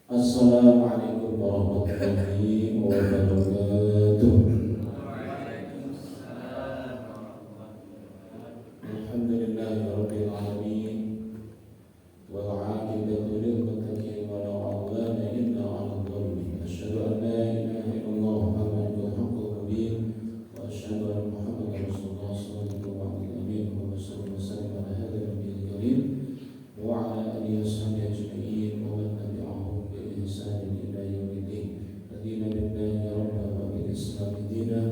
Assalamualaikum warahmatullahi wabarakatuh. Alhamdulillahirabbil alamin wal 'aqibatu lil muttaqin wa la 'udwana illa 'alal zalimin. Asyhadu an la ilaha illallah muhammadun haqqul mubin wa asyhadu anna muhammadar rasulullah sallallahu alaihi wa sallam ala hadzal nabiyil karim wa ala alihi washabihi ajma'in wa man tabi'ahum bi ihsanin ila yaumiddin. Radina billahi rabban wa bil islam dinan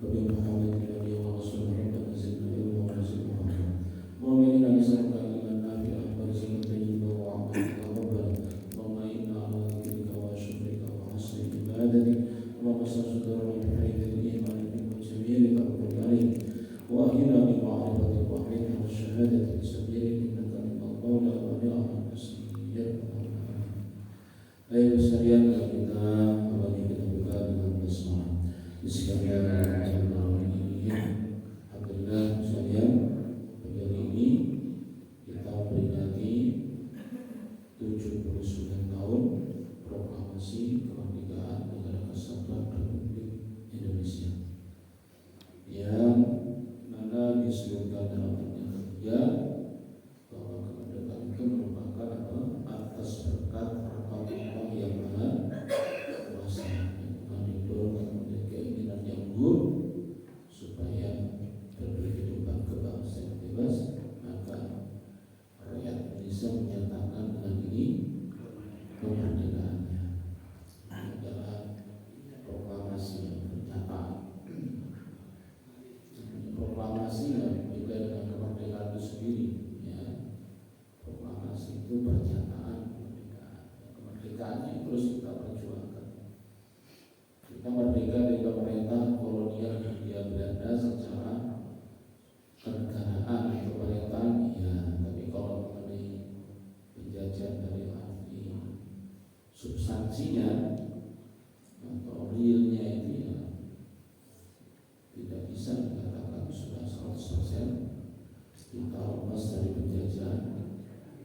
wa bi muhammadin nabiyyan wa rasulan rabbana zidna ilman wa zidna ilma. Mu'minina nas'aluka ilman nafi'an wa rizqan tayyiban wa 'amalan taqabbalan. Allahumma inna 'ala dhikrika wa syukrika wa husni ibadatik. Allahumma sudurna bi haidil iman wa jamili taqabbal alaik. Wa ahyina bi ma'rifatik wa ahyina bi syahadati sabilik innaka minal mawla wa ni'mal nasir. Baik sekalian, kita awali kita buka dengan basmalah. Bismillahirrahmanirrahim. Alhamdulillah sekalian, pagi hari ini kita memperingati 79 tahun proklamasi kemerdekaan Negara Kesatuan Republik Indonesia, yang mana disebutkan dalam ayat ketiga bahwa kemerdekaan itu merupakan atas berkat rahmat Allah yang maha kuasa, yang mendorong kemudian keinginan yang luhur supaya berberi kehidupan kebangsaan yang bebas. Maka rakyat Indonesia menyatakan dengan ini kemerdekaannya. Ini adalah proklamasi yang pernyataan. Proklamasi juga dengan kemerdekaan itu sendiri, ya. Proklamasi itu pernyataan kemerdekaan. Kemerdekaannya terus kita perjuangkan. Kita merdeka dari pemerintah kolonial Hindia Belanda secara kenegaraan atau pemerintahan, ya. Tapi kalau mengenai penjajahan dari arti substansinya atau realnya itu, ya, tidak bisa dikatakan sudah 100% kita lepas dari penjajahan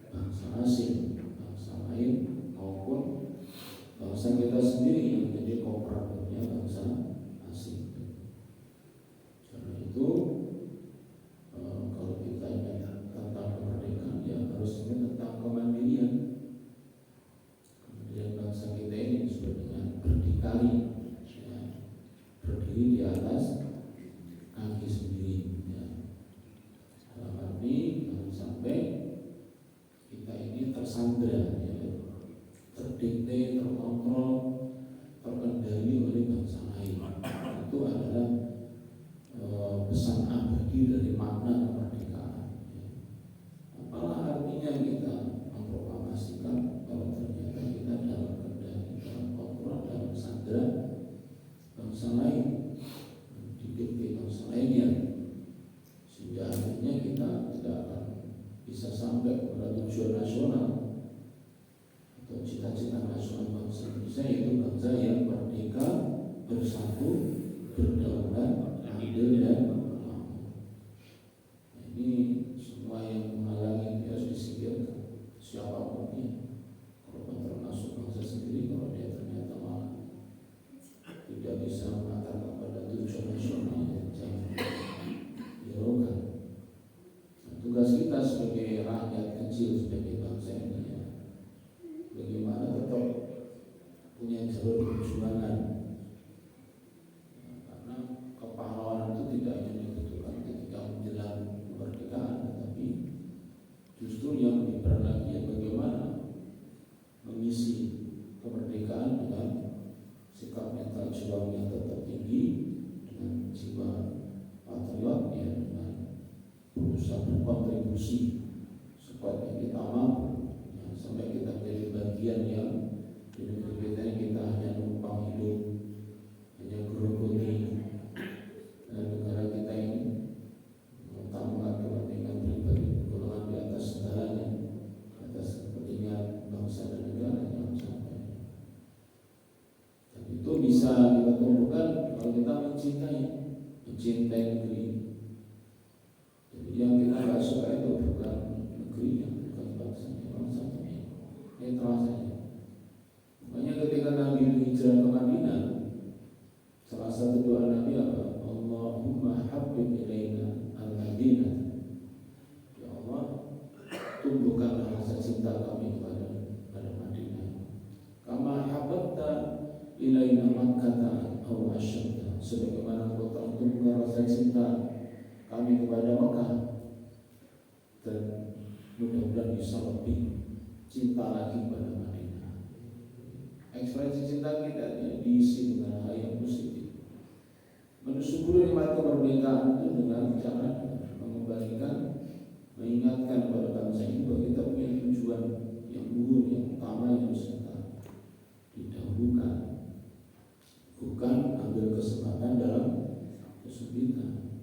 bangsa asing, bangsa lain maupun bangsa kita sendiri yang menjadi kooperatifnya bangsa asing. Karena itu kalau kita ingat tentang kemerdekaan, ya harus ingat tentang kemandirian. Kemandirian bangsa kita ini disebut dengan berdikari, ya, berdiri di atas kaki sendiri, ya. Dalam arti jangan sampai kita ini tersandra, ya, terdikte, terkontrol, terkendali oleh bangsa lain. Itu adalah pesan abadi dari makna kemerdekaan, ya. Apalah artinya kita memproklamasikan kalau ternyata kita dalam kendali, dalam kontrol, dalam sandra bangsa lain, didikte bangsa lainnya, sehingga akhirnya kita tidak akan bisa sampai pada tujuan nasional atau cita-cita nasional bangsa Indonesia, yaitu bangsa yang merdeka, bersatu, berdaulat, adil dan makmur. Nah, ini semua yang menghalangi itu harus disingkirkan, siapapun dia, kalau termasuk bangsa sendiri. Kalau dia ternyata malah tidak bisa mengatakan pada tujuan nasional, ya jangan dihiraukan. Nah, tugas kita sebagai rakyat kecil, sebagai bangsa ini, ya, bagaimana tetap punya jalur perjuangan, ya, karena kepahlawanan itu tidak hanya dibutuhkan ketika menjelang kemerdekaan, tetapi justru yang lebih berat lagi, ya, bagaimana mengisi kemerdekaan dengan sikap mental juang yang tetap tinggi, dengan jiwa patriot, ya, dengan berusaha berkontribusi supaya kita mampu, ya, sampai kita menjadi bagian yang di negeri kita ini kita hanya numpang hidup, hanya gerogoti negara kita ini, mengutamakan kepentingan pribadi golongan di atas segalanya, di atas kepentingan bangsa dan negara. Jangan sampai. Dan itu bisa kita tumbuhkan kalau kita mencintai negeri. Jadi yang kita nggak suka itu bukan negerinya, bukan bangsanya, bangsanya netral saja. Alladziina Makkah aw asyadda, sebagaimana engkau telah menunjukkan rasa cinta kami kepada Mekah, dan mudah-mudahan bisa lebih cinta lagi kepada Madinah. Ekspresi cinta kita diisi dengan hal yang positif. Mensyukuri nikmat kemerdekaan itu dengan cara mengembalikan, mengingatkan kepada bangsa ini bahwa kita punya tujuan yang luhur, yang utama yang harus kita didahulukan, bukan ambil kesempatan dalam kesulitan.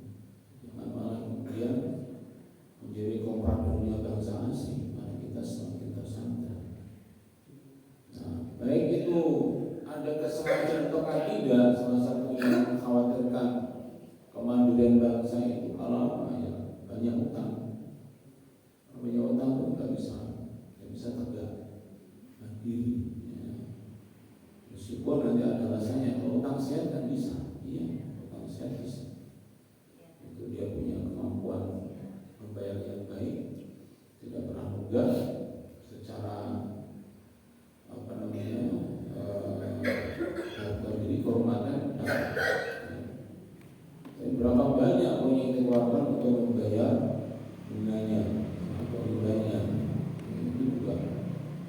Jangan malah kemudian menjadi komprominya bangsa asing, malah kita semakin tersandra. Nah, baik itu ada kesengajaan atau tidak, salah satu yang mengkhawatirkan kemandirian bangsa itu kalau apa ya, banyak utang. Banyak utang pun nggak bisa tegak mandiri. Ya. Meskipun nanti ada rasanya, kalau utang sehat kan bisa, iya, utang sehat bisa. Itu dia punya kemampuan membayar yang baik, tidak pernah munggah secara apa namanya harga diri, kehormatan. Berapa banyak uang yang dikeluarkan untuk membayar bunganya atau ribanya, itu juga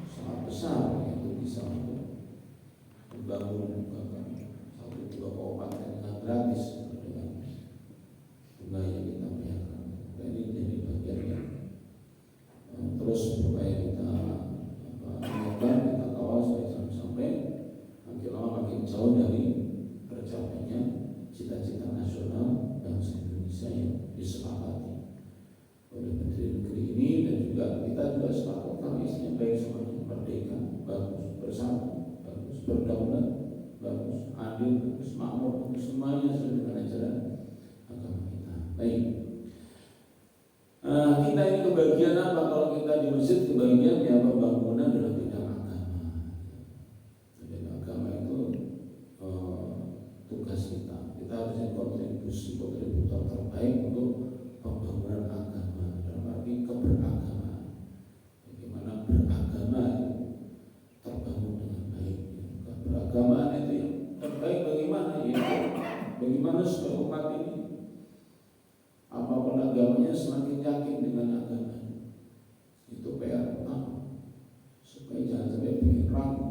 sangat besar. Itu bisa untuk membangun bahkan 1-2 kabupaten dengan gratis dengan bunga yang kita bayarkan. Ini jadi bagian yang terus supaya kita mengejar, kita kawal supaya sampai makin lama makin jauh dari tercapainya cita-cita nasional bangsa Indonesia yang disepakati oleh pendiri negeri ini, dan juga kita juga sepakat kami isinya baik semuanya merdeka, bagus, bersatu, bagus, berdaulat, bagus, adil, bagus, makmur, bagus, semuanya sesuai dengan ajaran agama kita. Baik. Kita ini kebagian apa? Kalau kita di masjid kebagian ya pembangunan dalam bidang agama. Bidang agama itu tugas kita. Kita harus kontributor terbaik untuk pembangunan agama dalam arti keberagamaan. Bagaimana beragama itu terbangun dengan baik. Keberagamaan itu yang terbaik bagaimana? Yaitu bagaimana supaya umat ini apapun agamanya semakin yakin dengan agamanya. Itu PR utama. Supaya jangan sampai bikin ragu,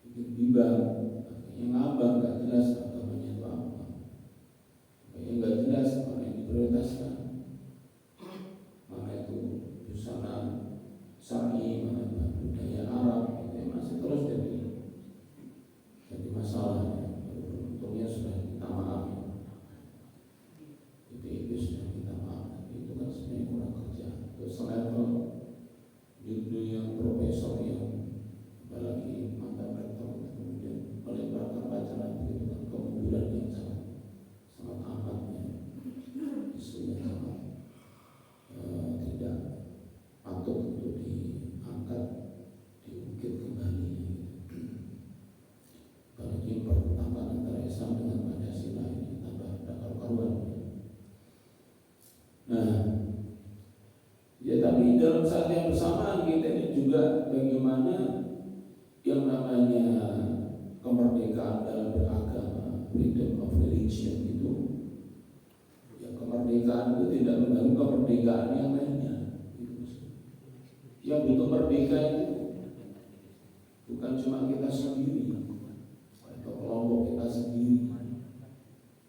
bikin bimbang, akhirnya ngabang, gak jelas agamanya itu apa, akhirnya gak jelas mana yang diprioritaskan, mana itu busana syar'i, mana budaya Arab, itu masih terus jadi masalah. Untungnya sudah kita maafin. Itu sudah kita maaf, itu kan sebenarnya kurang kerja. Terus selevel di yang profesor yang apalagi mantan rektor kemudian melebarkan wacana begitu kan, kemunduran yang sangat amat ya, isu yang sangat tidak patut untuk diangkat, diungkit kembali gitu. Apalagi pertentangan antara Islam dengan Pancasila ini tambah karuan. Nah, ya tapi dalam saat yang bersamaan kita ini juga bagaimana yang namanya kemerdekaan dalam beragama, freedom of religion itu, ya kemerdekaan itu tidak mengganggu kemerdekaan yang lainnya. Yang butuh merdeka itu bukan cuma kita sendiri atau kelompok kita sendiri,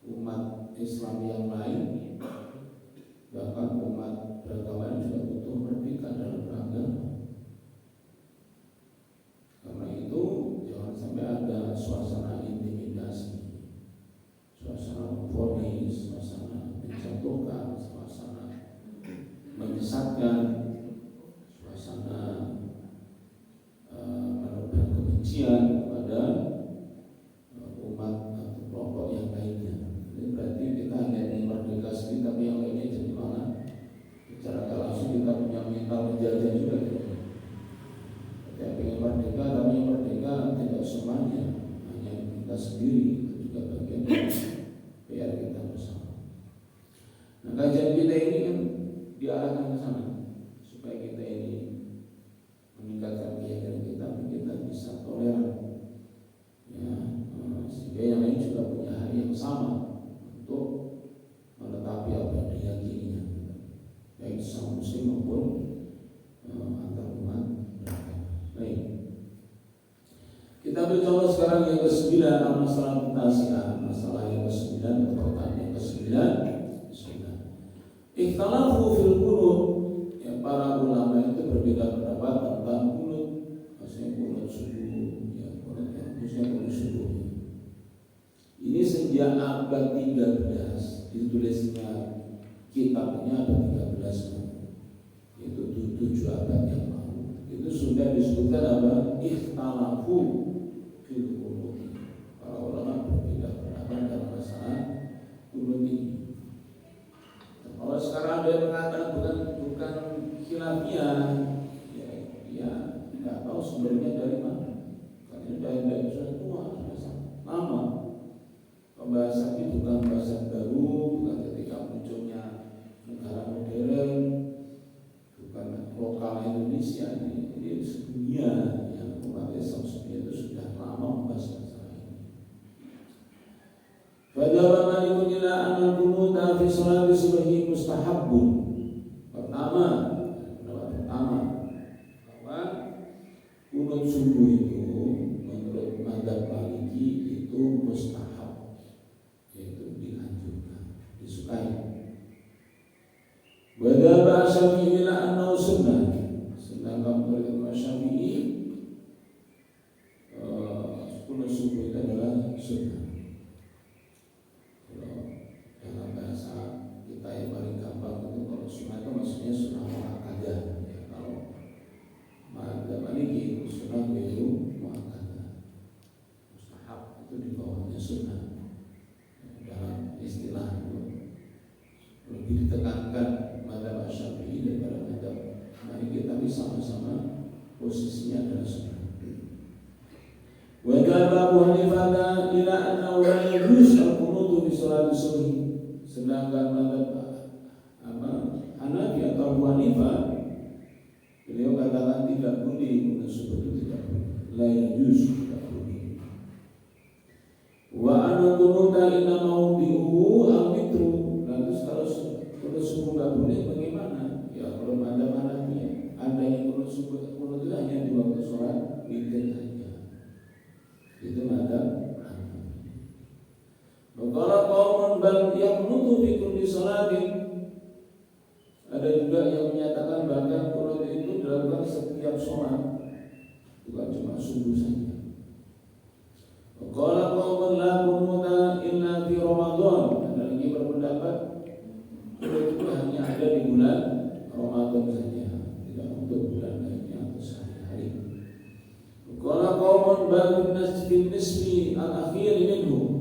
umat Islam yang lain, bahkan umat beragama juga butuh merdeka dalam beragama. Karena itu jangan sampai ada suasana intimidasi, suasana memfonis, suasana menjatuhkan, suasana menyesatkan, suasana menebar kebencian kepada umat atau kelompok yang lainnya. Ini berarti kita hanya ingin merdeka sendiri, tapi yang lainnya jadi malah secara tak langsung kita punya mental menjajah juga. Kita ingin merdeka, tapi merdeka tidak semuanya, hanya kita sendiri, itu juga bagian dari PR kita bersama. Nah, kajian kita ini kan diarahkan ke sana supaya kita ini meningkatkan keyakinan kita bisa toleran, ya, Tapi kalau sekarang yang ke-9 masalah tasiah, masalah yang ke-9 atau pertanyaan yang ke-9. Ikhtalafu fil qunut. Ya, para ulama itu berbeda pendapat tentang qunut. Maksudnya qunut subuh, ya qunut maksudnya qunut subuh. Ini sejak abad 13 ditulisnya kitabnya ada 13 itu 7 abad yang lalu. Itu sudah disebutkan apa? Ikhtalafu fil qunut. Para ulama berbeda pendapat dalam masalah qunut ini. Kalau sekarang ada yang mengatakan bukan khilafiyah, ya nggak tahu sumbernya dari mana. Karena dari sudah tua, sudah lama. Pembahasan ini bukan pembahasan baru, bukan ketika munculnya negara modern, bukan lokal Indonesia ini sedunia yang umat Islam itu sudah lama membahas masalah ini. Fajaba Malikun ila anal qunuta fi sholati subhi mustahabun. Pertama bahwa qunut subuh itu menurut mazhab Maliki itu mustahab, yaitu dianjurkan, disukai. Wajaba Syafi'i ila annahu sunnah. Sedangkan menurut Imam Syafi'i qunut subuh itu adalah sunnah. Dalam bahasa kita yang paling gampang itu kalau sunnah itu maksudnya sunnah muakkadah. Ya, kalau mazhab Maliki itu sunnah itu muakkadah, mustahab itu di bawahnya sunnah. Dalam istilah itu lebih ditekankan mazhab Syafi'i daripada mazhab Maliki, tapi sama-sama posisinya adalah sunnah. Wa dzahaba Abu Hanifah ila annahu la yajuz al-qunut fi sholati subhi. Sedangkan mazhab Hanafi atau Abu Hanifah, beliau katakan tidak boleh qunut subuh itu, tidak boleh. La yajuz, tidak boleh. Wa anna qunuta inna mawdi'uhu al-witru. Lalu kalau qunut subuh enggak boleh bagaimana? Ya kalau mazhab Hanafi ada yang qunut subuh itu hanya di waktu sholat witir saja. Itu mazhab Hanafi. Qala qaumun bal yaqnutu fi kulli salatin. Ada juga yang menyatakan bahkan qunut itu dilakukan setiap sholat, bukan cuma subuh saja. Qala qaumun la qunuta illa fi Ramadan. Ada lagi berpendapat qunut itu hanya ada di bulan Ramadan saja, tidak untuk bulan lainnya atau sehari-hari. Qala qaumun bal nisfi al-akhir minhu.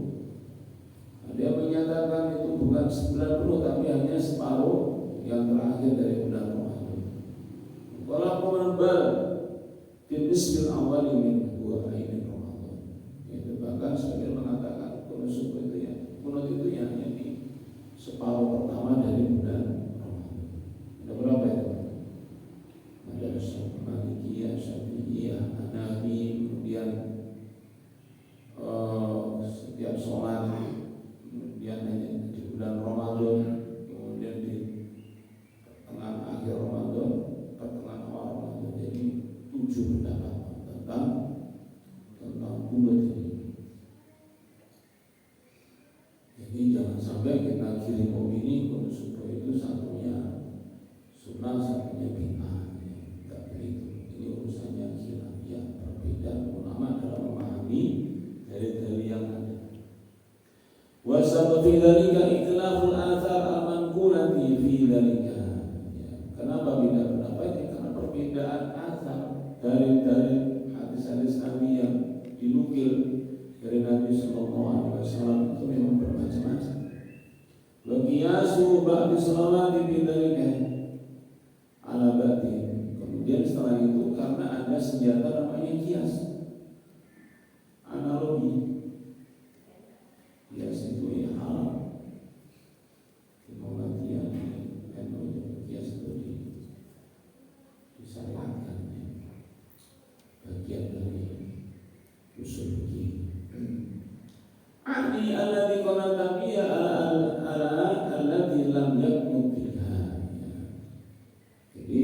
Dia menyatakan itu bukan 90 tapi hanya separuh yang terakhir dari bulan Ramadan. Qala qaumun bal nisfi al-awwal min bu'ain Ramadan. Itu bahkan sebagian mengatakan qunut subuh itu ya hanya di separuh pertama dari bulan Ramadan. Ada berapa itu? Ada Malikiyah, Syafi'iyah, Hanafi, kemudian setiap sholat, kemudian di bulan Ramadan, kemudian di tengah akhir Ramadan, pertengahan awal Ramadan. Jadi 7 pendapat tentang qunut ini. Jadi jangan sampai kita kirim opini qunut subuh itu satunya sunnah, satunya bid'ah. Tidak begitu. Ini urusannya khilafiyah, perbedaan ulama dalam memahami dalil-dalil yang ada. Wa sabab fi dzalika ikhtilaful athar al-manqulati fi dzalika. Kenapa beda pendapat? Karena perbedaan athar dari hadis-hadis Nabi yang dinukil dari Nabi sallallahu alaihi wasallam itu memang bermacam-macam. Wa qiyasu ba'd salawati bi dzalika ala batin. Kemudian setelah itu karena ada senjata namanya kias, analogi. Kias itu ya haram. Muhammadiyah kias itu disyariatkan, bagian dari usul fikih. Ani alladhi qala tabiya ala alladhi lam yakun biha. Jadi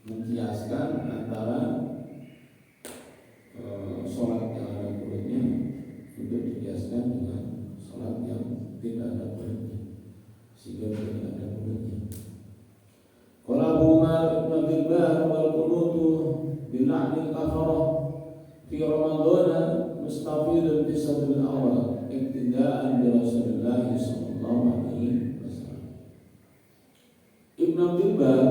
mengkiaskan bila'nil kafarah fi Ramadan mustafidan fi sadril awal iktidaan bi Rasulullah sallallahu alaihi wasallam. Ibn Abdul Bar,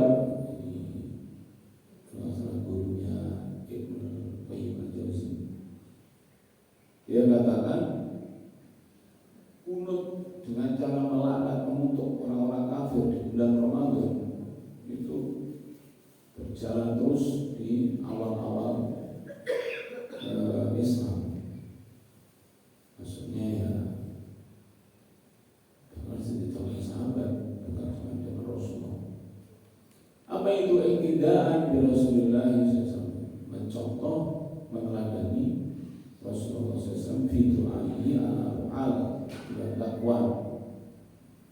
salah gurunya Ibn Qayyim al-Jauzi, dia katakan kunut dengan cara melaknat mengutuk orang-orang kafir di bulan Ramadan itu berjalan terus di awal-awal Islam. Maksudnya ya masih di zaman sahabat, bukan cuma zaman Rasulullah. Apa itu iktidaan bi Rasulullah SAW? Mencontoh, meneladani Rasulullah SAW fi du'aihi ala dan taqwa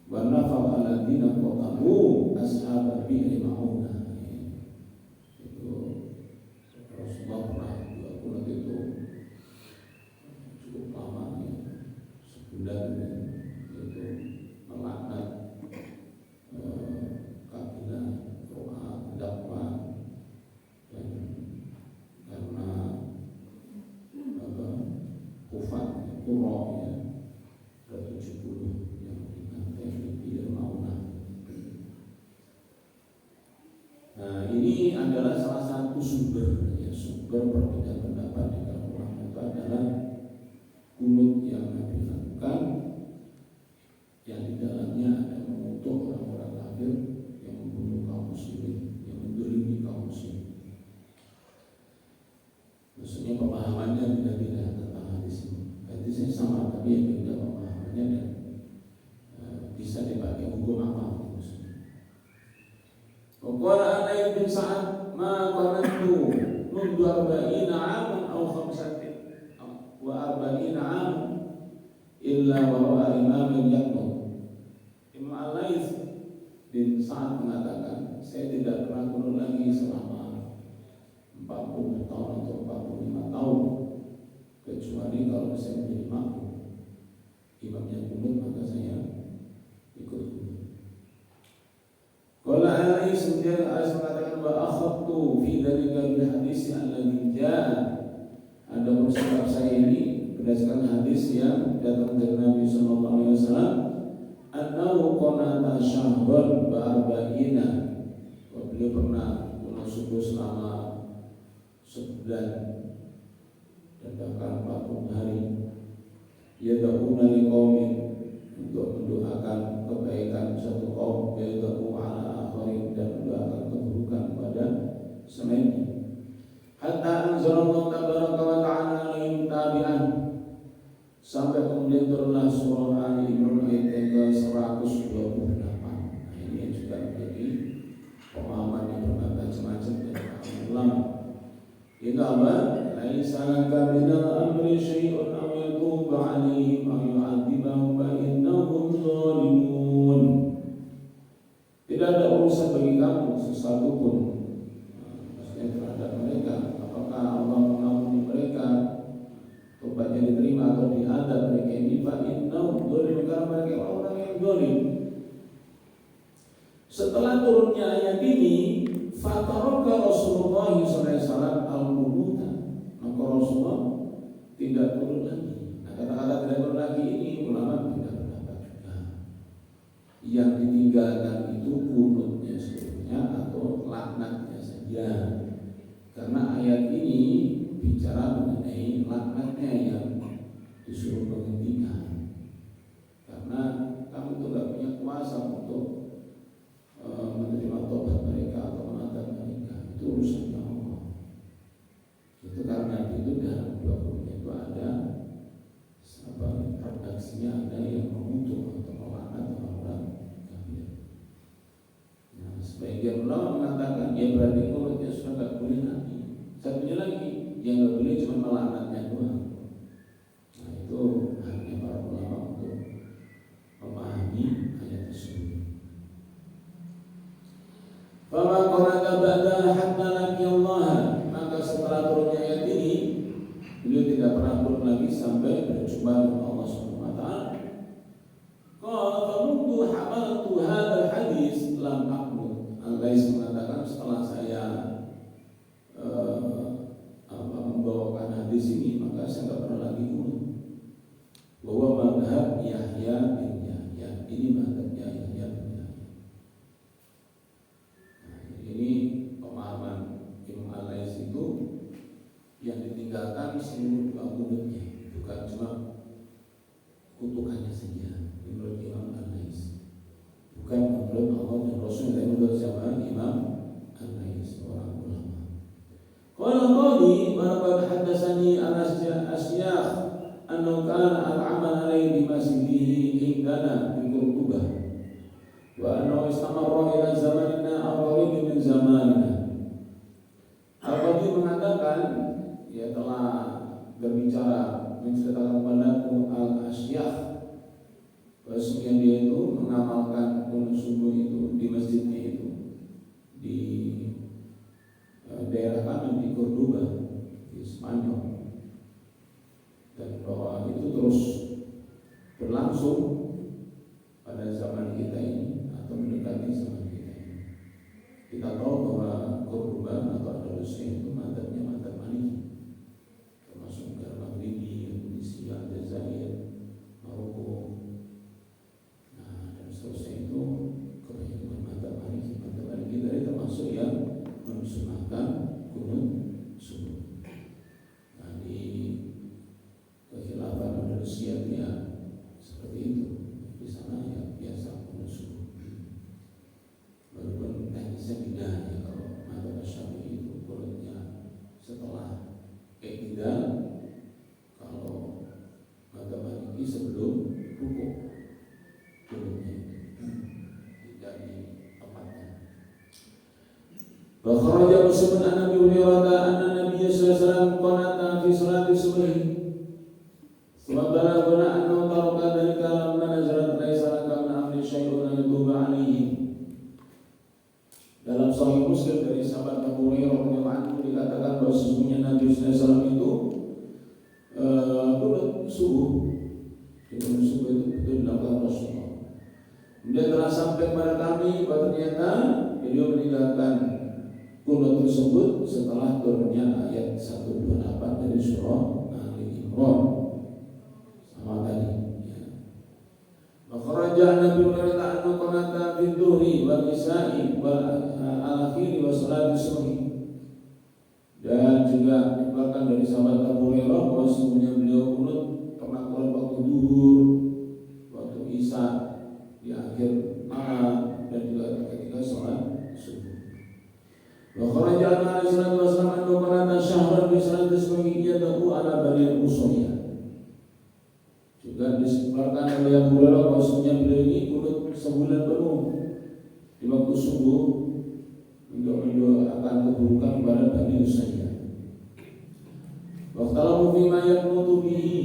wa nafaq alladziina qatalu ashab bi'ri ma'unah. Itu Rasulullah pernah kunut itu cukup lama ya, sebulan ya, itu melaknat kabilah Ro'a, Dakwa, dan karena kufat Qura ya, ada 70 yang dibantai di Bir Maunah. Nah, ini adalah salah satu sumber ya, sumber perbedaan pendapat di kalangan ulama itu adalah kunut yang Nabi lakukan yang di dalamnya ada mengutuk orang-orang kafir yang membunuh kaum muslimin, yang menzalimi kaum muslimin. Maksudnya pemahamannya beda-beda tentang hadis ini. Hadisnya sama tapi yang beda pemahamannya dan bisa dipakai hukum apa maksudnya. Qala Anais bin Sa'ad ma qanatu mundu 40 'aman aw 50 wa 40 'aman illa wa huwa imam yaqum. Imam Anais bin Sa'ad mengatakan, saya tidak pernah kunut lagi selama 40 tahun atau 45 tahun kecuali kalau saya menjadi makmum imamnya kunut maka saya ikut kunut. Kalau Anais mengatakan wa akhadtu fi dzalika bil hadis alladhi jaa, ada bersikap saya ini berdasarkan hadis yang datang dari Nabi sallallahu alaihi wasallam annahu qanata syahran ba'arba'ina, beliau pernah kunut subuh selama sebulan dan bahkan 40 hari. Yad'una liqaumin, untuk mendoakan kebaikan satu kaum, yad'u ala akharin, dan mendoakan keburukan kepada selainnya. Hatta anzalallahu tabaraka wa ta'ala alaihim tabi'an, sampai kemudian turunlah surah Ali Imran ayat yang ke-128. Nah, ini juga menjadi pemahaman yang bermacam-macam dari ulama. Itu apa? Laisa laka minal amri syai'un aw yatubu 'alaihim aw yu'adzibahum fa innahum zalimun. Tidak ada urusan bagi kamu sesuatu pun, maksudnya terhadap mereka, apakah Allah mengampuni mereka, tobatnya diterima atau diadab mereka ini, fa innahum zalimun, karena mereka orang yang zalim. Setelah turunnya ayat ini, fataraka Rasulullah SAW al-qunuta, maka Rasulullah tidak turun lagi. Nah, kata-kata tidak turun lagi ini ulama beda pendapat juga. Yang ditinggalkan itu kunutnya seluruhnya atau laknatnya saja. Karena ayat ini bicara mengenai laknatnya yang disuruh menghentikan. Karena kamu itu tidak punya kuasa untuk menerima tobat mereka atau menadab mereka, itu urusannya Allah. Itu karena itu dalam 20 itu ada redaksinya, ada yang mengutuk atau melaknat orang-orang kafir. Nah, sebagian ulama mengatakan ya berarti mulutnya sudah tidak boleh lagi. Satunya lagi yang tidak boleh cuma melaknatnya doang. Nah, itu haknya para ulama untuk memahami ayat tersebut. Fama qanata ba'da hatta laqi Allah, maka setelah turunnya ayat ini beliau tidak pernah turun lagi sampai berjumpa dengan Allah Subhanahu wa taala. Qala famundu hamaltu hadzal hadis lam aqul. Al-Qais mengatakan setelah saya maka saya nggak pernah lagi kunut. Bahwa madhab Yahya bin Yahya, ini madhabnya Yahya bin Yahya. Nah, ini pemahaman Imam Al-Lais itu yang ditinggalkan seluruh kunutnya, bukan cuma kutukannya saja. Menurut Imam Al-Lais, bukan menurut Allah dan Rasul, tapi menurut siapa? Imam Al-Lais, orang ulama. Qala qadi wa hadatsani al-asyakh annahu kana al-amal alaihi bimasjidihi indana bi Qurtubah wa annahu istamarra ila zamanina aqrib min zamanina. Al-Qadi mengatakan, dia telah berbicara menceritakan kepadaku al-asyakh bahwasanya dia itu mengamalkan kunut subuh itu di masjidnya itu di daerah kami di Cordoba di Spanyol, dan bahwa itu terus berlangsung pada zaman kita ini atau mendekati zaman kita ini. Kita tahu bahwa Cordoba atau Andalusia itu madhabnya madhab Maliki, termasuk negara Maghribi, Tunisia, Aljazair, Maroko, nah dan seterusnya itu kebanyakan madhab Maliki. Madhab Maliki dari termasuk yang mensunahkan kunut subuh. Nah di kekhilafan Andalusia ya seperti itu, di sana ya biasa kunut subuh. Walaupun teknisnya beda ya, kalau madhab Syafi'i itu kunutnya setelah iktidal, kalau madhab Maliki sebelum rukuk kunutnya tidak di tempatnya. Wa kharaja Muslim an Nabi Hurairah anna Nabiy sallallahu alaihi wasallam qanata fi salati subhi. Wa balaghana annahu taraka dhalika lamma nazalat laisa laka min amri syai'un yatuba alaihi. Dalam Sahih Muslim dari sahabat Abu Hurairah radhiyallahu anhu dikatakan bahwa sesungguhnya Nabi sallallahu alaihi wasallam itu kunut subuh. Kunut subuh itu betul dilakukan Rasulullah. Kemudian telah sampai kepada kami bahwa ternyata beliau meninggalkan kunut tersebut setelah turunnya ayat 128 dari surah Ali Imran. Sama tadi ya. Makharaja Nabi Muhammad anhu qanata fi dhuhri wal isya'i wal al-akhir wa salat subhi. Dan juga dibahkan dari sahabat Abu Hurairah bahwa sesungguhnya beliau kunut pernah kunut waktu zuhur, waktu isya, di akhir malam, dan juga ketika salat subuh. Wa kharaja alaihi salatu wasallam anhu qanata syahran bi salati subhi yad'u ala balil usayya. Juga disebutkan oleh Abu Hurairah bahwasanya beliau ini kunut sebulan penuh di waktu subuh untuk mendoakan keburukan kepada Bani Usayyah. Waqtalahu bima yaqnutu bihi.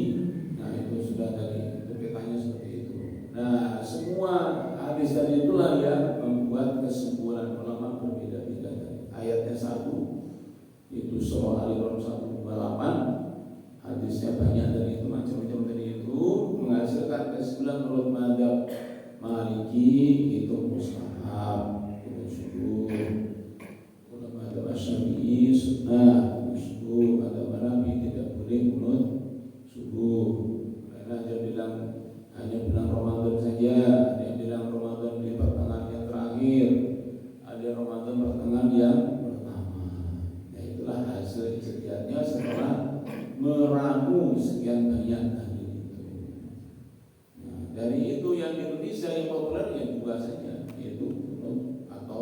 Nah itu sudah tadi, itu petanya seperti itu. Nah semua hadis tadi itulah yang membuat kesimpulan ulama berbeda-beda. Ayatnya satu, itu surah Al-Imran 128, hadisnya banyak dan itu macam-macam dari itu menghasilkan kesimpulan menurut mazhab Maliki itu mustahab kunut subuh, menurut mazhab Syafi'i sunnah kunut subuh, mazhab Hanafi tidak boleh kunut subuh karena dia bilang hanya bulan Ramadan saja, ada yang bilang Ramadan di pertengahan yang terakhir, ada Ramadan pertengahan yang pertama. Ya itulah hasil ijtihadnya setelah meramu sekian banyak dalil itu. Nah, dari itu yang di Indonesia yang populer ya dua saja, yaitu kunut atau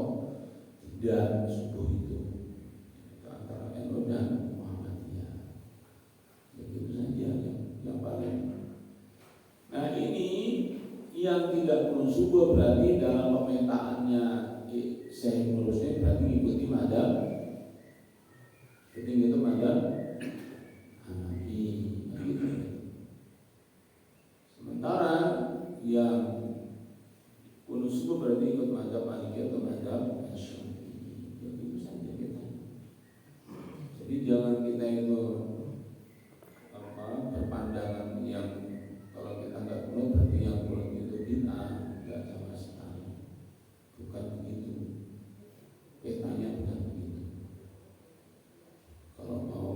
tidak subuh itu antara NU dan Muhammadiyah. Begitu saja yang paling. Nah ini yang tidak kunut subuh berarti dalam pemetaannya Syekh Nurusnya berarti mengikuti mazhab, jadi itu mazhab Hanafi. Sementara yang kunut subuh berarti ikut mazhab Maliki atau mazhab Syafi'i. Begitu saja kita. Jadi jangan kita itu berpandangan yang kalau kita nggak kunut berarti yang kunut itu bid'ah, nggak sama sekali. Bukan begitu. Petanya bukan begitu. Kalau mau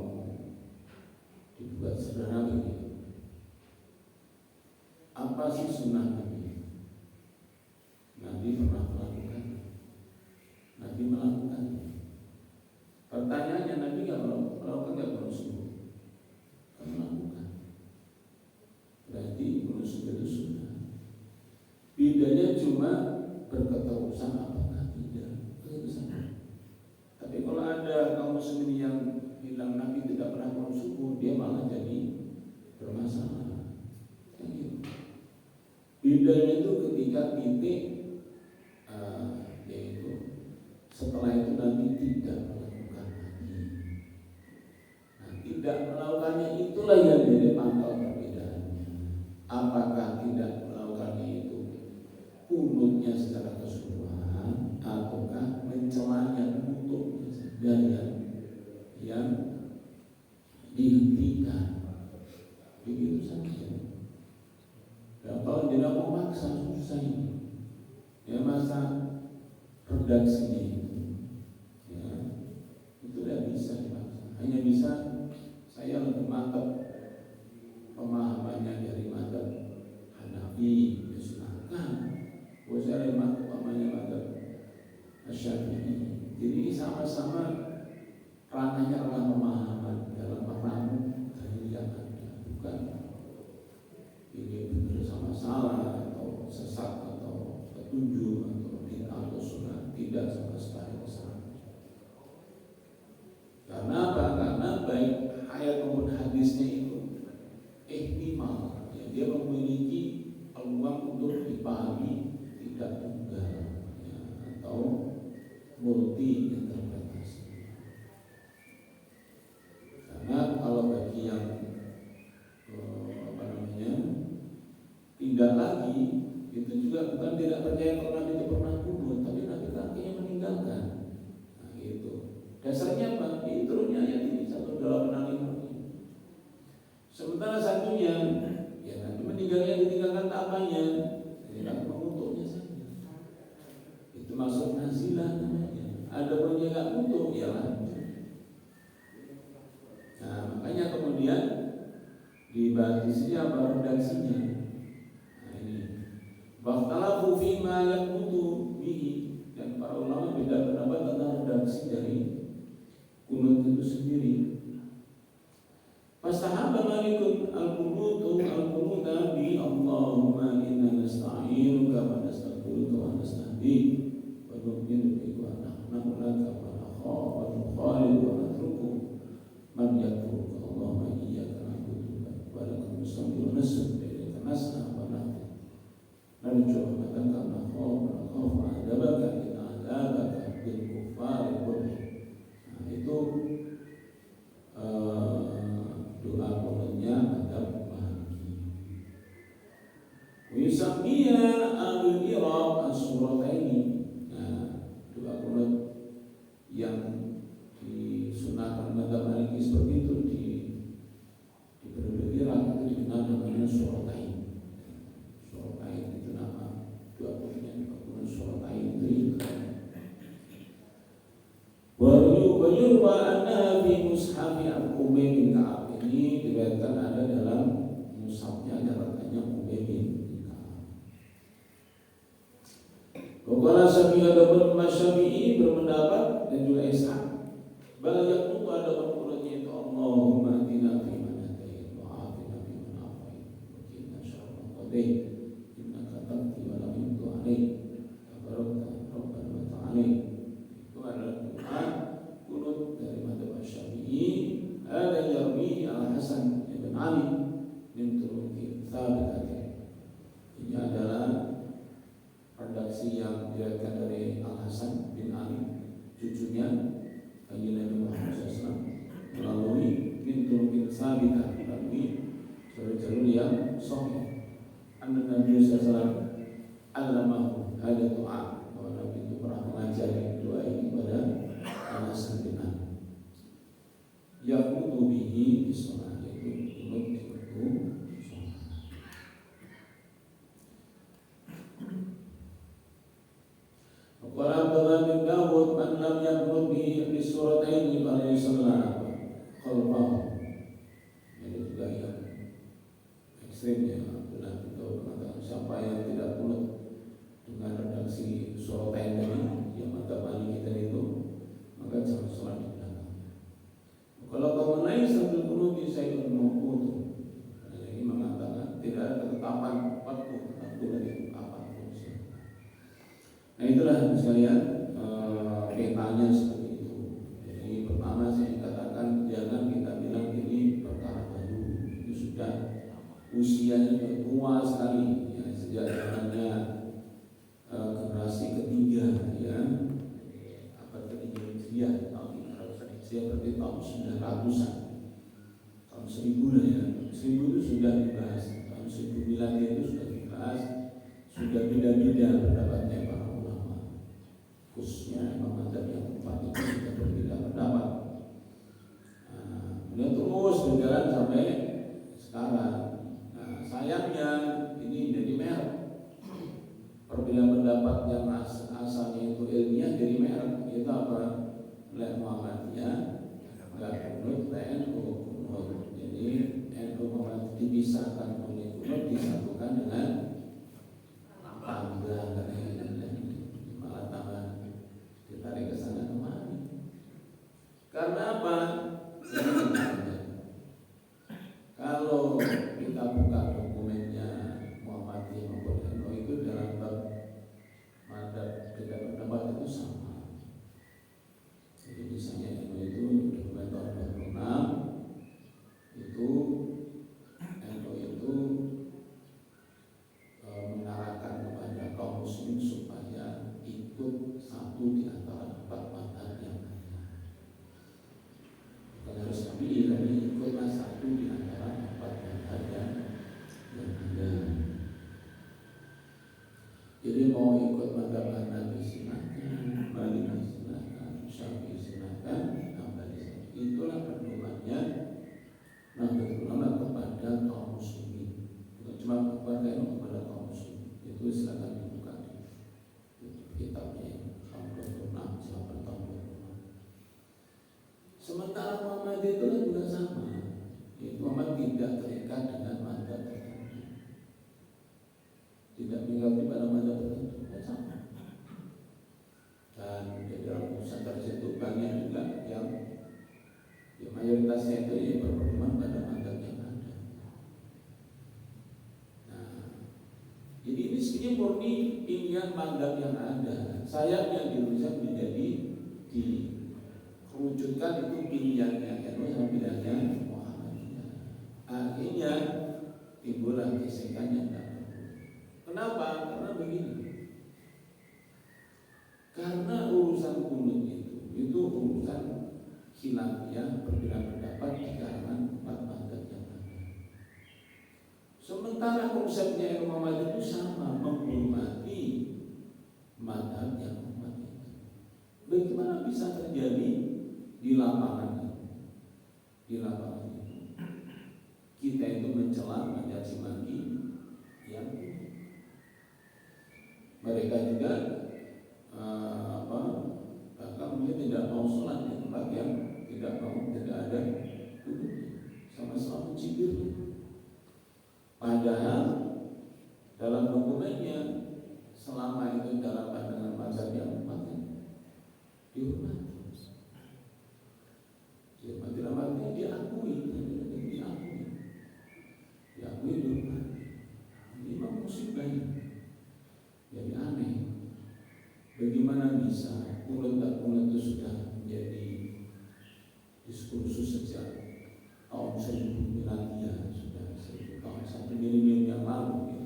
keterusan apakah tidak keterusan. Tapi kalau ada kaum muslimin yang bilang Nabi tidak pernah mau subuh, dia malah jadi bermasalah. Gitu. Bedanya itu ketika titik yaitu setelah itu Nabi tidak melakukan lagi. Nah, tidak melakukannya itulah yang jadi pangkal perbedaannya. Apakah tidak melakukannya itu kunutnya secara keseluruhan ataukah mencelanya untuknya saja yang dihentikan begitu saja. Dan kalau tidak mau maksa susah ini. Ya masa redaksinya itu, ya itu tidak bisa dipaksa. Hanya bisa saya lebih mantap pemahamannya dari madzhab Hanafi, ya silakan. Buat saya lebih mantap pemahamannya madzhab Syafi'i. Jadi sama-sama ranahnya adalah pemahaman dalam pemahaman dari yang ada, bukan ini benar sama salah atau sesat atau petunjuk atau bid'ah atau sunnah, tidak sama sekali kesalahan. Karena apa? Karena baik ayat maupun hadisnya itu ihtimal, ya, dia memiliki peluang untuk dipahami tidak tunggal, ya, atau multi interpretasi. Karena kalau bagi yang tidak lagi, itu juga bukan tidak percaya kalau Nabi itu pernah kunut, tapi Nabi akhirnya meninggalkan. Nah itu dasarnya apa? Ini turunnya ayat ini 185. Sementara satunya, ya Nabi meninggalnya ditinggalkan apanya? Tidak mengutuknya saja. Itu maksud nazilah namanya. Ada pun yang nggak kutuk, ya lanjut. Nah makanya kemudian dibahas di sini apa redaksinya. Waktalafu fima yaqutu bihi, dan para ulama beda pendapat tentang redaksi dari kunut itu sendiri. Fastahaba Malikun al-qunutu al-qunuta bi Allahumma inna nasta'inuka wa nastaghfiruka wa nastahdiika wa nu'minu bika wa nahmadu laka wa nakhafu wa nukhalifu wa natruku man yakfuruka Allahumma iyyaka na'budu wa laka nusalli wa nasjudu wa ilayka nas'a wa nahdi narju rahmataka wa nakhafu adabaka in adabaka bil kuffari kulli. Nah itu doa kunutnya madzhab Maliki. Yusammiya al-Iraq as-surataini. Nah, doa kunut yang disunahkan madzhab Maliki seperti itu di periode Iraq itu dikenal namanya suratain. Suratain itu nama doa kunutnya, doa kunut suratain itu. Wayurwa anna fi mushafi Ubay bin Ka'ab, ini diriwayatkan ada dalam mushafnya catatannya Ubay bin Ka'ab. Qala Syafi'i, ada Syafi'i berpendapat dan juga Ishaq bal yaqulu ada berkunutnya itu Allahumma atina fi man hadait wa afina fi man afait wa qina syarra ma qadait innaka taqdi wa la yuqda 'alaik tabarakta rabbana wa ta'ala. Itu adalah doa kunut dari madzhab Syafi'i. Ada yarwi Al-Hasan ibn Ali min turuqi tsabiqah. Ini adalah redaksi yang diriwayatkan dari Al-Hasan bin Ali, cucunya Kanjeng Nabi Muhammad SAW, melalui min turuqi tsabiqah, melalui jalur-jalur yang sahih. Nabi SAW allamahu hada doa, bahwa Nabi itu pernah mengajari doa ini kepada Al-Hasan bin Ali. Yaqutu bihi bisolah, yaitu kunut di waktu sholat. Qala Abdullah bin Dawud man lam yaqnut bihi bisurataini fala yusalla khalfahu. Ini juga yang ekstrim ya. Abdullah bin Dawud mengatakan siapa yang tidak kunut dengan redaksi suratain tadi yang mata bani kita itu, maka jangan sholat di belakang. Kalau kaum lain sambil kunut saya ikut mengkutu. Ini mengatakan tidak ada ketetapan waktu dari kapan. Nah itu petanya seperti itu. Jadi pertama saya katakan jangan kita bilang ini perkara baru, itu sudah usianya sudah tua sekali ya, sejak zamannya generasi ketiga ya, abad ketiga Hijriah, tahun Hijriah berarti tahun 900-an, tahun 1000 lah ya, 1000 itu sudah dibahas, tahun 1000 miladi itu sudah dibahas, sudah beda-beda pendapatnya para ulama, khususnya Imam Madzhab yang keempat itu sudah berbeda pendapat. Kemudian terus berjalan sampai sekarang. Nah, sayangnya ini jadi merek. Perbedaan pendapat yang asalnya itu ilmiah jadi merek. Itu apa? Oleh Muhammadiyah enggak kunut, NU kunut. Jadi NU Muhammadiyah dipisahkan oleh kunut, disatukan dengan tangga, malah tambah ditarik ke sana kemari. Karena apa? Kalau kita buka dokumennya Muhammadiyah maupun NU itu dalam bab madzhab beda pendapat itu sama. Jadi misalnya NU itu dokumen tahun 26 itu NU itu mengarahkan kepada kaum muslim supaya ikut satu di antara 4 madzhab yang ada. Bukan harus kami ikutlah satu di antara 4 madzhab yang ada. Jadi mau ikut madzhab Hanafi silakan, Maliki silakan, Syafi'i silakan, Hambali silakan. Itulah pedomannya Nahdlatul Ulama kepada kaum muslimin. Bukan cuma kepada NU, kepada kaum muslimin. Itu silakan dibuka di kitabnya tahun 26, silakan tahun 26. Sementara Muhammadiyah itu juga sama. Yaitu Muhammad tidak terikat dengan madzhab tertentu, tidak mengikuti pada madzhab tertentu, sama. Dan di dalam Nusantara itu banyak juga yang mayoritasnya itu ya berpedoman pada madzhab yang ada. Nah, jadi ini sebenarnya murni pilihan madzhab yang ada. Sayangnya di Indonesia menjadi dikerucutkan itu pilihannya NU sama pilihannya Muhammadiyah. Akhirnya timbullah gesekan yang tak perlu. Kenapa? Karena begini. Karena urusan kunut itu urusan khilafiyah, perbedaan pendapat di kalangan 4 madzhab yang ada. Sementara konsepnya NU Muhammadiyah itu sama, menghormati madzhab yang umat itu. Bagaimana bisa terjadi di lapangan itu? Di lapangan itu kita itu mencela, mencaci maki yang mereka juga bahkan mungkin tidak mau sholat di tempat yang tidak ada duduk, sama-sama mencibir. Padahal dalam dokumennya selama itu dalam pandangan mazhab yang umatnya dihormati. Dihormati dalam artinya diakui dihormati. Ini memang musibah. Jadi aneh. Bagaimana bisa kunut tak kunut itu sudah menjadi diskursus sejak tahun 1000 miladiah, sudah 1000 tahun, 1 milenium yang lalu itu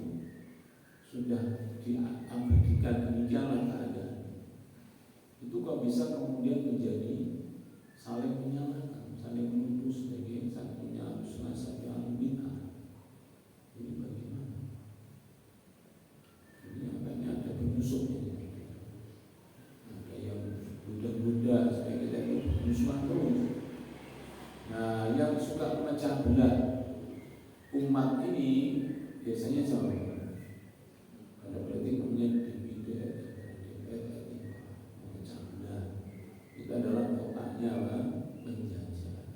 sudah diabadikan, demikianlah keadaan. Itu kok bisa kemudian menjadi saling menyalahkan, saling menuduh sebagai satunya sunnah, satu ahli bid'ah. Ini bagaimana? Ini agaknya ada penyusup ini. Buddha supaya kita itu musuhan terus. Nah, yang suka memecah belah umat ini biasanya sama. Ada berarti kemudian memecah belah. Itu adalah otaknya menjajah.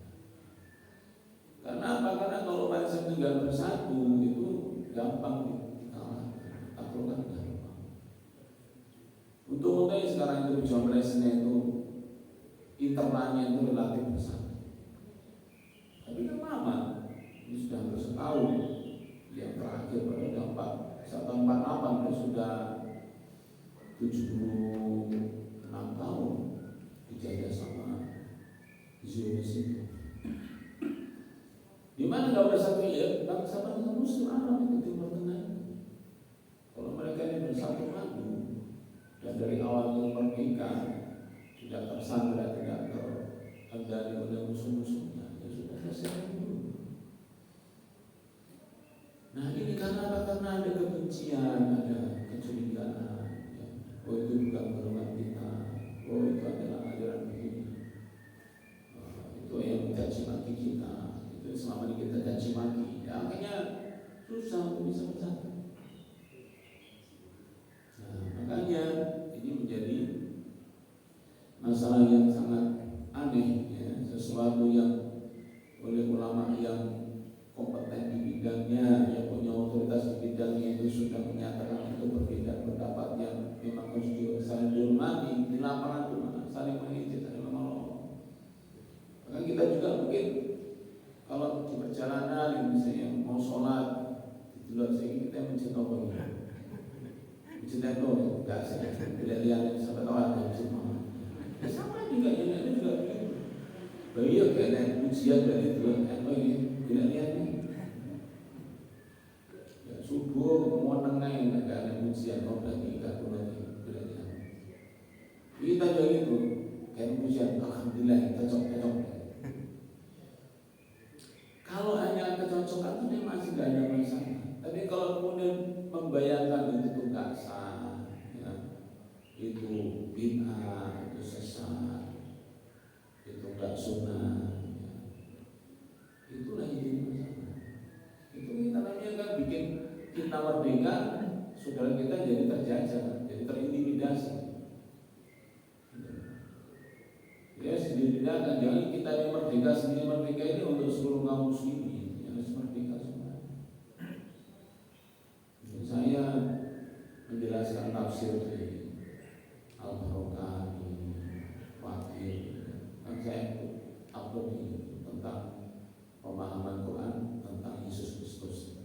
Karena apa? Karena kalau bangsa negara bersatu itu gampang dikalahkan, taklukkan gampang. Untung-untungnya sekarang itu John Leslie itu internalnya itu relatif besar. Tapi kan lama, ini sudah hampir setahun. Yang terakhir pada dampak 148 itu sudah 76 tahun. situ. Di mana nggak bersatu ya bangsa-bangsa Muslim Arab itu Timur Tengah. Kalau mereka ini bersatu padu dan dari awal merdeka tidak tersandra, tidak terkendali oleh musuh-musuhnya, ya sudah selesai dulu. Nah ini karena apa? Karena ada kebencian, ada kecurigaan. Ya. Oh itu bukan golongan kita. Oh itu adalah ajaran begini. Itu yang mencaci maki kita. Itu selama ini kita caci maki. Ya, akhirnya susah untuk bisa bersatu. Nah makanya ini menjadi masalah yang sangat aneh. Ya. Sesuatu yang oleh ulama yang kompeten di bidangnya, yang punya otoritas di bidangnya itu sudah menyatakan itu berbeda pendapat yang memang harus saling dihormati di lapangan itu saling mengejek, saling menolong. Maka kita juga mungkin kalau di perjalanan misalnya mau sholat di luar sini kita mencet apa gitu, mencet itu enggak saya tidak lihat sampai tahu ada mencet mana. Sama juga yang itu juga begitu. Beliau kena ujian dari itu apa ini tidak lihat nih. Ya, subuh mau nengai nggak ada ujian mau lagi nggak boleh tidak lihat. Kita juga gitu kan ujian alhamdulillah cocok. Kalau hanya kecocokan itu masih nggak ada masalah. Tapi kalau kemudian membayangkan itu tugasan, ya, itu bid'ah, itu sesat, itu nggak sunnah, ya, itulah yang jadi masalah. Itu kita namanya kan bikin kita merdeka, saudara kita jadi terjajah, jadi terintimidasi. Ya sendiri dan jangan kita yang merdeka sendiri merdeka ini untuk seluruh kaum muslimin yang harus merdeka semua. Saya menjelaskan tafsir dari Al-Barokah Wakil dan saya upload ini tentang pemahaman Quran tentang Yesus Kristus.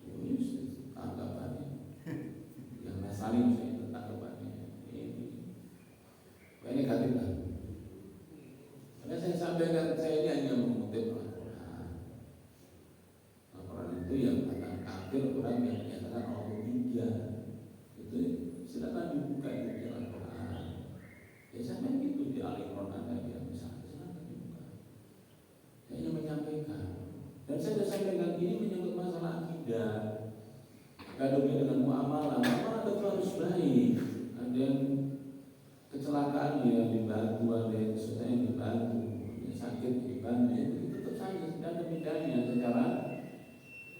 Ini tanggapannya yang saling saya tanggapannya ini negatif lah. Karena saya sampaikan saya ini hanya mengutip Al-Quran. Al-Quran itu yang kata kafir orang yang menyatakan Allah tiga. Itu silakan dibuka itu di Al-Quran. Ya sampai itu di Al-Imran ada yang misalnya silakan dibuka. Saya hanya menyampaikan. Dan saya sudah sampaikan ini menyangkut masalah akidah. Kadangnya dengan muamalah itu harus baik. Ada yang kecelakaan ya dibantu, ada yang susah yang dibantu, yang sakit dibantu, itu tetap saja ada bedanya secara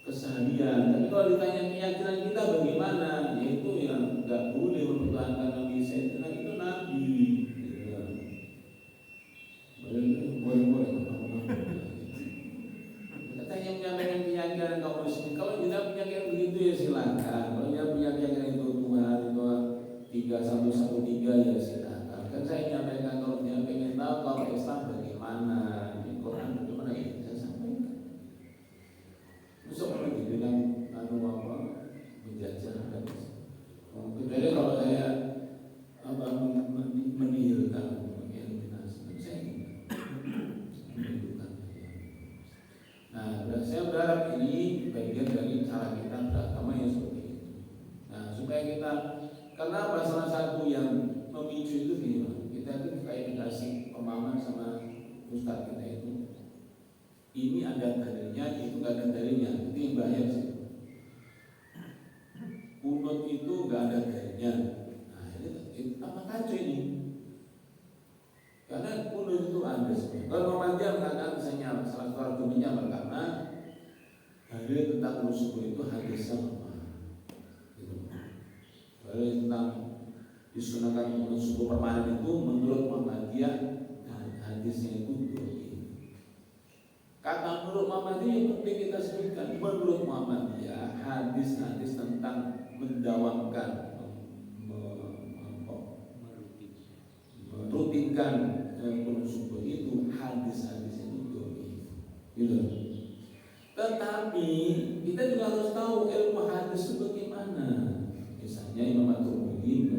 keseharian. Tapi kalau ditanya keyakinan kita bagaimana, yaitu yang nggak boleh mempertahankan Nabi Sayyidina itu Nabi. Boleh. Katanya menyampaikan keyakinan kaum muslimin. Kalau tidak punya keyakinan begitu ya silakan. Kalau tidak punya keyakinan itu Tuhan itu 3113 ya silakan. Kan saya menyampaikan kalau dia pengen tahu kalau Islam bagaimana, di Quran bagaimana ya saya sampaikan. Besok kalau dibilang menjajah hadis. Kecuali kalau saya menihilkan, mengeliminasi, saya menunjukkan. Nah, saya berharap ini bagian dari cara kita beragama yang seperti itu. Nah, supaya kita kenapa salah satu yang memicu itu gimana? Kita itu kayak dikasih pemahaman sama ustaz kita itu. Ini ada dalilnya, itu nggak ada dalilnya. Itu yang bahaya sih. Kunut itu nggak ada dalilnya. Nah, ini apa kacau ini? Karena kunut itu ada sebenarnya. Kalau Muhammadiyah mengatakan misalnya salah satu argumennya karena dalil tentang musuh itu hadis sama. Dalil tentang disunahkan kunut subuh permanen itu menurut Muhammadiyah hadisnya itu doi. Kata menurut Muhammadiyah yang penting kita sebutkan. Menurut Muhammadiyah hadis-hadis tentang mendawamkan merutinkan kunut subuh itu hadis-hadis itu doi. Gitu. Tetapi kita juga harus tahu ilmu hadis itu bagaimana. Misalnya Imam At-Tirmidzi